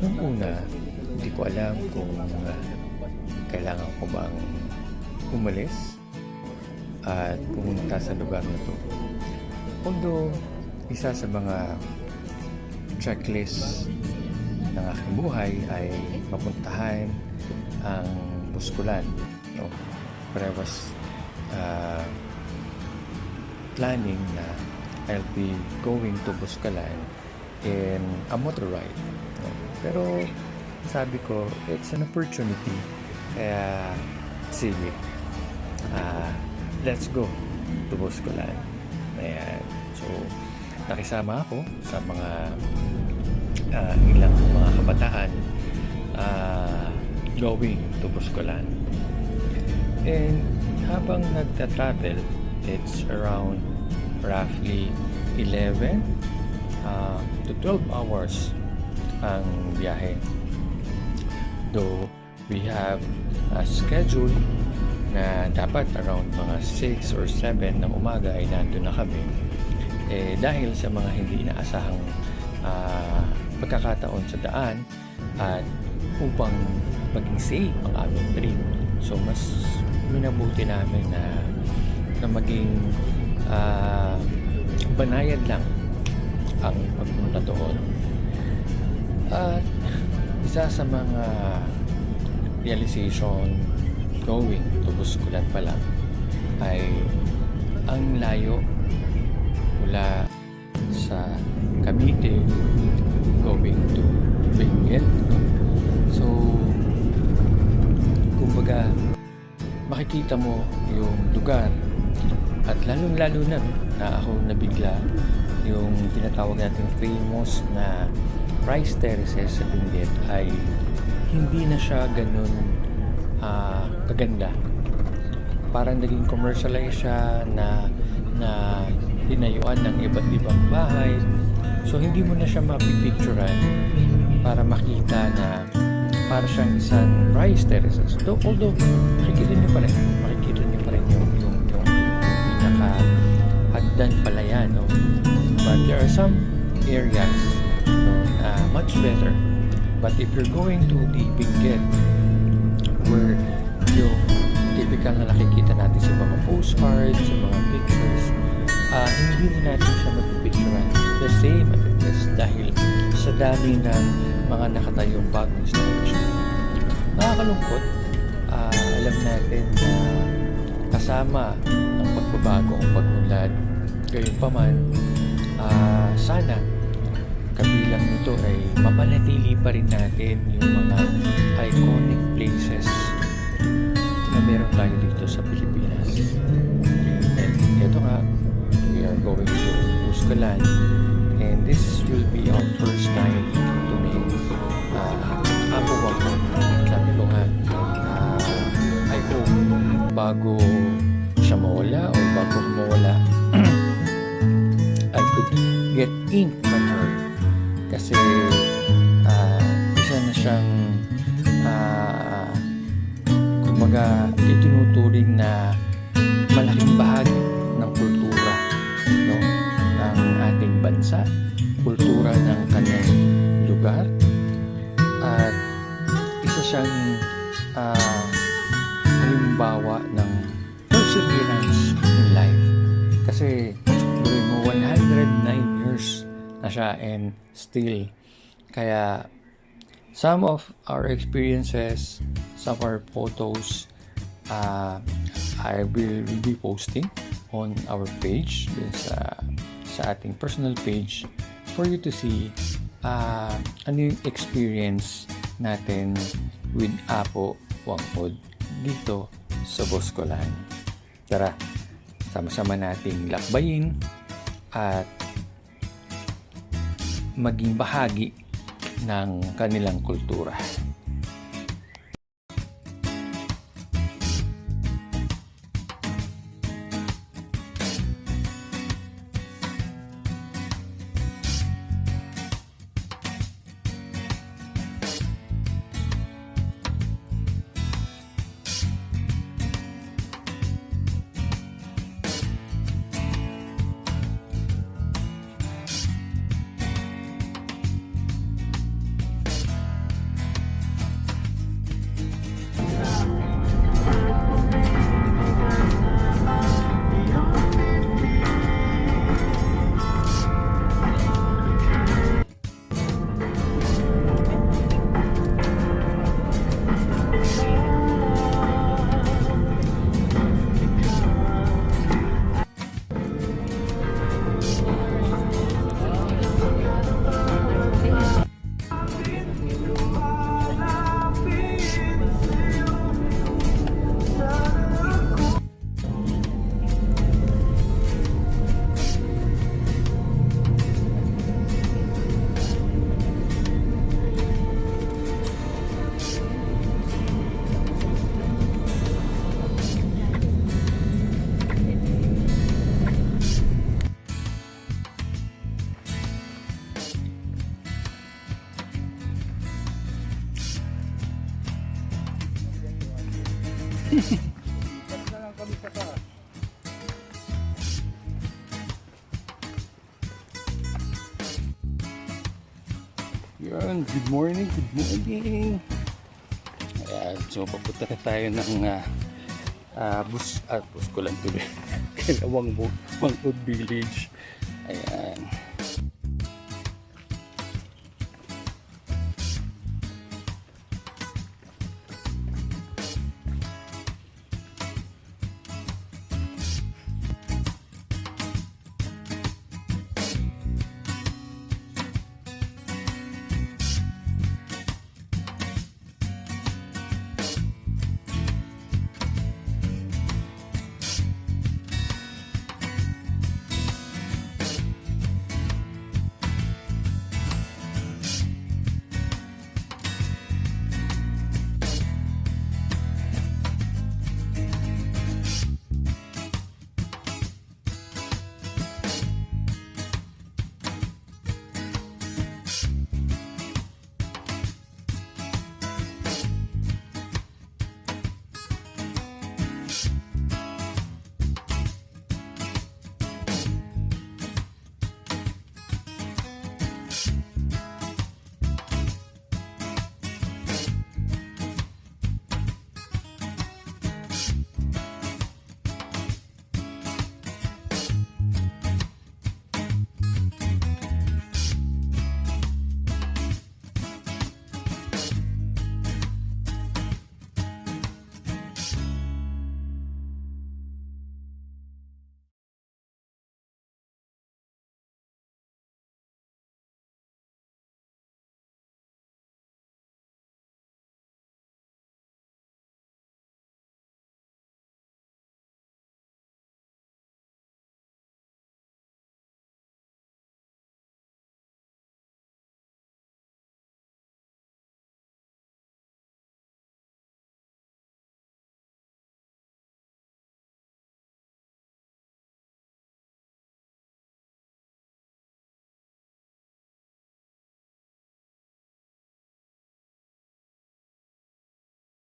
Nung una, hindi ko alam kung kailangan ko bang umalis at pumunta sa lugar na to. Although, isa sa mga checklist ng aking buhay ay mapuntahan ang Busculan. No? But I was planning na I'll be going to Buscalan in a motor ride. No? Pero sabi ko, it's an opportunity. Kaya, sige, let's go to Buscalan. Ayan. So, nakisama ako sa mga ilang mga kabataan going to Buscalan. And habang nagta-travel, it's around roughly 11 to 12 hours ang biyahe. Though we have a schedule na dapat around mga 6 or 7 ng umaga ay nandun na kami. Dahil sa mga hindi inaasahang pagkakataon sa daan at upang maging safe ang aming trip. So mas minabuti namin na maging banayad lang ang pagpunta doon. At isa sa mga realization going to Busculan pa lang ay ang layo mula sa Cavite going to Benguet. So, kumbaga, makikita mo yung lugar at lalong-lalo na ako nabigla yung tinatawag natin famous na rice terraces sa Benguet ay hindi na siya ganun kaganda. Parang naging commercialize siya na linayuan ng iba't ibang bahay. So hindi mo na siya mapipicturean para makita na para siyang isang rice terraces. Although makikita niyo pa rin yung pinaka-hagdan pala yan, no? But there are some areas much better. But if you're going to the Benguet, where yung typical na nakikita natin sa mga postcards, sa mga pictures, hindi na natin siya mapipicturean the same as it is dahil sa dami ng mga nakatayong bagong station. Nakakalungkot. Alam natin na kasama ang pagbabago ang pag-unlad. Gayunpaman, sana kabilang nito ay mapanatili pa rin natin yung mga iconic places na meron tayo dito sa Pilipinas. And ito nga, we are going to Buscalan, and this will be our first time to make Apo Wangkod. Sabi ko nga, I hope bago siya mawala o bago mawala I could get ink from her kasi isa na siyang kumbaga itinuturing na malaking bahagi ng kultura, no, ng ating bansa, kultura ng kanyang lugar, at isa siyang halimbawa ng perseverance in life kasi during mo 109 years na siya and still. Kaya some of our experiences, some of our photos, I will be posting on our page, sa ating personal page, for you to see ano yung experience natin with Apo Wangkod dito sa Buscalan. Tara, sama-sama nating lakbayin at maging bahagi ng kanilang kultura. Balik na lang kami sa taas. Yan, good morning, good morning. Ayan, so papunta na tayo ng bus ko lang tuloy. Kilawang Mangkod Village. Ayan.